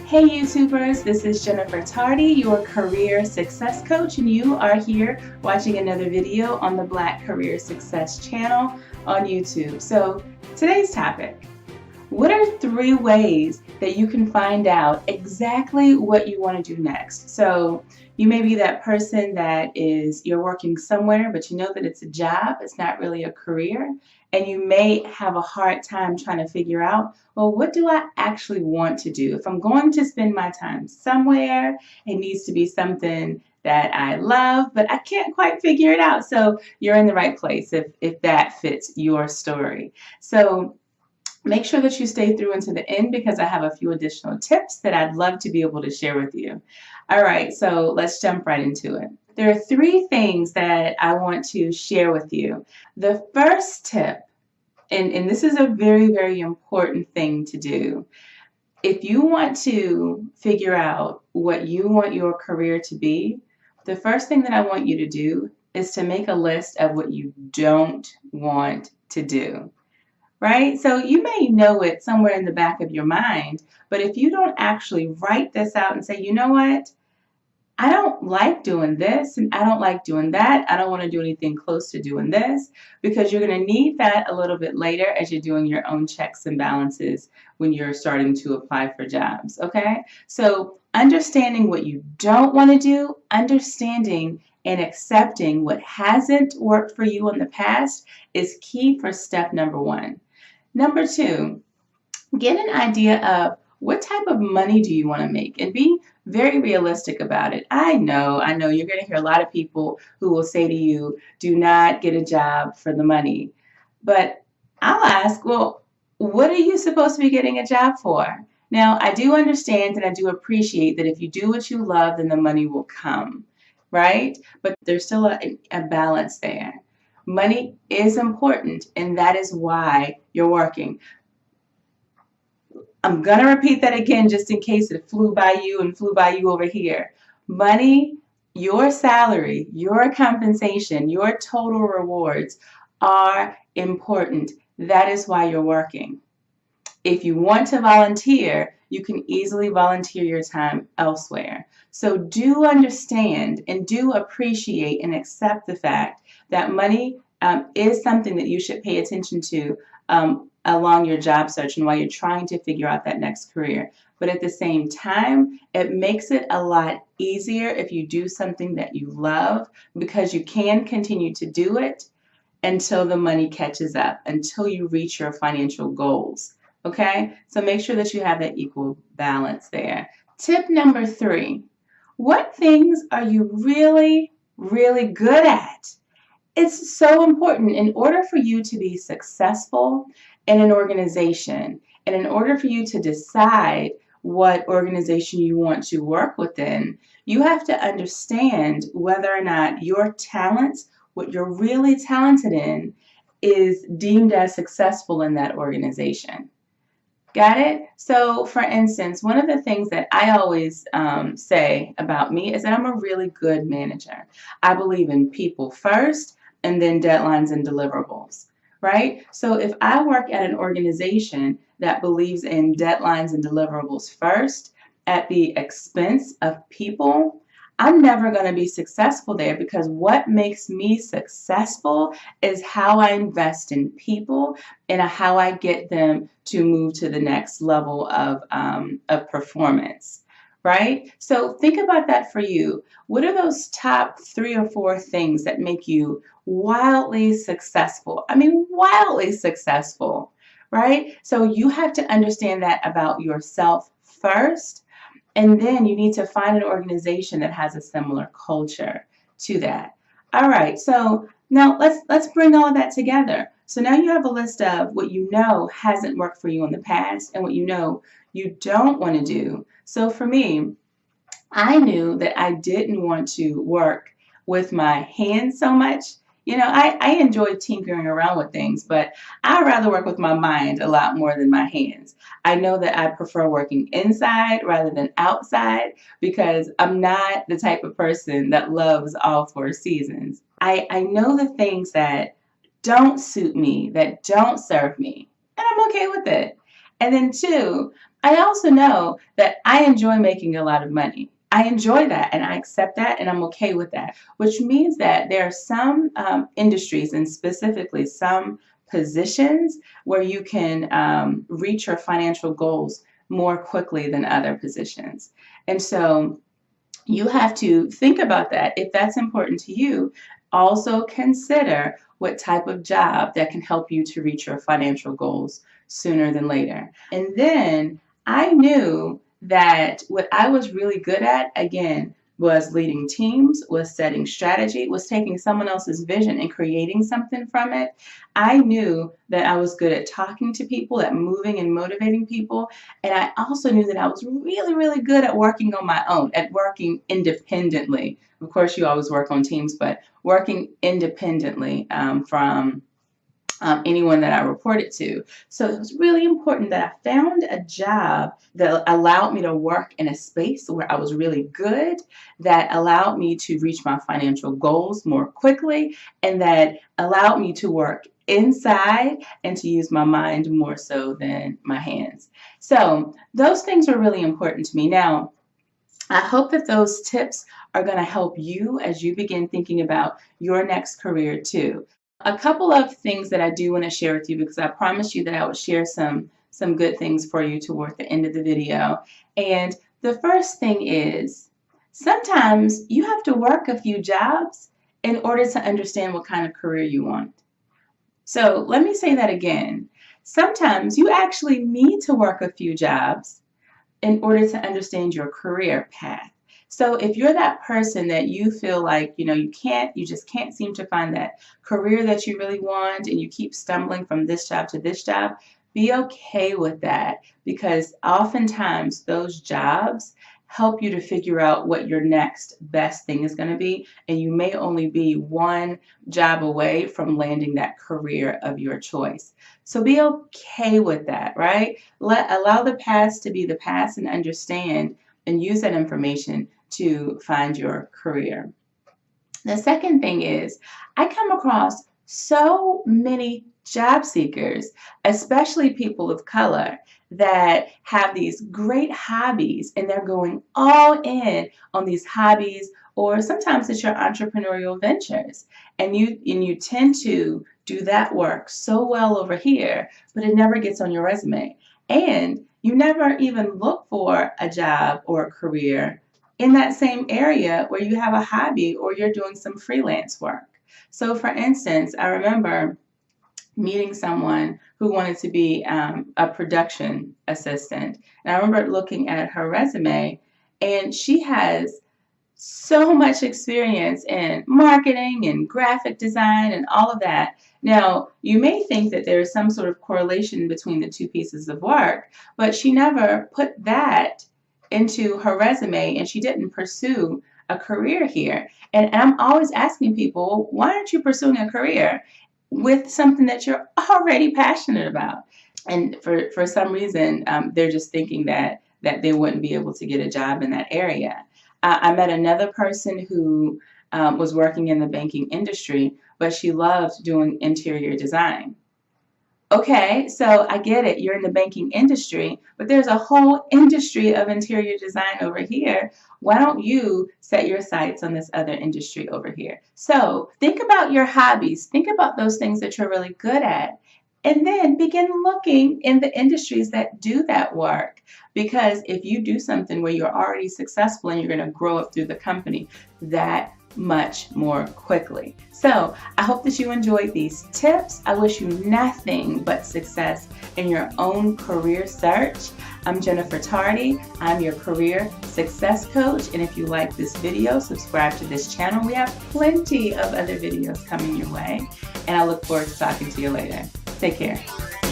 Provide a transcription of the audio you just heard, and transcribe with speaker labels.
Speaker 1: Hey YouTubers, this is Jennifer Tardy, your career success coach, and you are here watching another video on the Black Career Success channel on YouTube. So today's topic, what are 3 ways that you can find out exactly what you want to do next? So you may be that person that you're working somewhere, but you know that it's a job, it's not really a career, and you may have a hard time trying to figure out, well, what do I actually want to do? If I'm going to spend my time somewhere, it needs to be something that I love, but I can't quite figure it out. So you're in the right place if that fits your story. So make sure that you stay through until the end because I have a few additional tips that I'd love to be able to share with you. All right, so let's jump right into it. There are 3 things that I want to share with you. The first tip, and this is a very, very important thing to do. If you want to figure out what you want your career to be, the first thing that I want you to do is to make a list of what you don't want to do. Right? So you may know it somewhere in the back of your mind, but if you don't actually write this out and say, you know what? I don't like doing this and I don't like doing that. I don't want to do anything close to doing this, because you're going to need that a little bit later as you're doing your own checks and balances when you're starting to apply for jobs. Okay? So understanding what you don't want to do, understanding and accepting what hasn't worked for you in the past is key for step number 1. Number 2, get an idea of what type of money do you want to make, and be very realistic about it. I know you're going to hear a lot of people who will say to you, do not get a job for the money. But I'll ask, well, what are you supposed to be getting a job for? Now, I do understand and I do appreciate that if you do what you love, then the money will come, right? But there's still a balance there. Money is important, and that is why you're working. I'm going to repeat that again just in case it flew by you and flew by you over here. Money, your salary, your compensation, your total rewards are important. That is why you're working. If you want to volunteer, you can easily volunteer your time elsewhere. So do understand and do appreciate and accept the fact that money is something that you should pay attention to along your job search and while you're trying to figure out that next career. But at the same time, it makes it a lot easier if you do something that you love, because you can continue to do it until the money catches up, until you reach your financial goals. Okay? So make sure that you have that equal balance there. Tip number 3, what things are you really, really good at? It's so important in order for you to be successful in an organization, and in order for you to decide what organization you want to work within, you have to understand whether or not your talents, what you're really talented in, is deemed as successful in that organization. Got it? So for instance, one of the things that I always say about me is that I'm a really good manager. I believe in people first and then deadlines and deliverables, right? So if I work at an organization that believes in deadlines and deliverables first at the expense of people, I'm never going to be successful there, because what makes me successful is how I invest in people and how I get them to move to the next level of performance, right? So think about that for you. What are those top 3 or 4 things that make you wildly successful? I mean, wildly successful, right? So you have to understand that about yourself first. And then you need to find an organization that has a similar culture to that. All right, so now let's bring all of that together. So now you have a list of what you know hasn't worked for you in the past and what you know you don't want to do. So for me, I knew that I didn't want to work with my hands so much. You know, I enjoy tinkering around with things, but I'd rather work with my mind a lot more than my hands. I know that I prefer working inside rather than outside, because I'm not the type of person that loves all 4 seasons. I know the things that don't suit me, that don't serve me. And I'm okay with it. And then two, I also know that I enjoy making a lot of money. I enjoy that and I accept that and I'm okay with that, which means that there are some industries and specifically some positions where you can reach your financial goals more quickly than other positions. And so you have to think about that. If that's important to you, also consider what type of job that can help you to reach your financial goals sooner than later. And then I knew that what I was really good at, again, was leading teams, was setting strategy, was taking someone else's vision and creating something from it. I knew that I was good at talking to people, at moving and motivating people. And I also knew that I was really, really good at working on my own, at working independently. Of course, you always work on teams, but working independently from anyone that I reported to. So it was really important that I found a job that allowed me to work in a space where I was really good, that allowed me to reach my financial goals more quickly, and that allowed me to work inside and to use my mind more so than my hands. So those things are really important to me. Now, I hope that those tips are going to help you as you begin thinking about your next career too. A couple of things that I do want to share with you, because I promised you that I would share some good things for you toward the end of the video. And the first thing is, sometimes you have to work a few jobs in order to understand what kind of career you want. So let me say that again. Sometimes you actually need to work a few jobs in order to understand your career path. So if you're that person that you feel like, you just can't seem to find that career that you really want, and you keep stumbling from this job to this job, be okay with that, because oftentimes those jobs help you to figure out what your next best thing is going to be, and you may only be one job away from landing that career of your choice. So be okay with that, right? Allow the past to be the past and understand and use that information to find your career. The second thing is, I come across so many job seekers, especially people of color, that have these great hobbies and they're going all in on these hobbies, or sometimes it's your entrepreneurial ventures, and you tend to do that work so well over here, but it never gets on your resume, and you never even look for a job or a career in that same area where you have a hobby or you're doing some freelance work. So for instance, I remember meeting someone who wanted to be a production assistant. And I remember looking at her resume, and she has so much experience in marketing and graphic design and all of that. Now, you may think that there is some sort of correlation between the two pieces of work, but she never put that into her resume, and she didn't pursue a career here. And I'm always asking people, why aren't you pursuing a career with something that you're already passionate about? And for some reason, they're just thinking that they wouldn't be able to get a job in that area. I met another person who was working in the banking industry, but she loved doing interior design. Okay, so I get it. You're in the banking industry, but there's a whole industry of interior design over here. Why don't you set your sights on this other industry over here? So think about your hobbies. Think about those things that you're really good at. And then begin looking in the industries that do that work. Because if you do something where you're already successful and you're going to grow up through the company that much more quickly. So I hope that you enjoyed these tips. I wish you nothing but success in your own career search. I'm Jennifer Tardy. I'm your career success coach. And if you like this video, subscribe to this channel. We have plenty of other videos coming your way. And I look forward to talking to you later. Take care.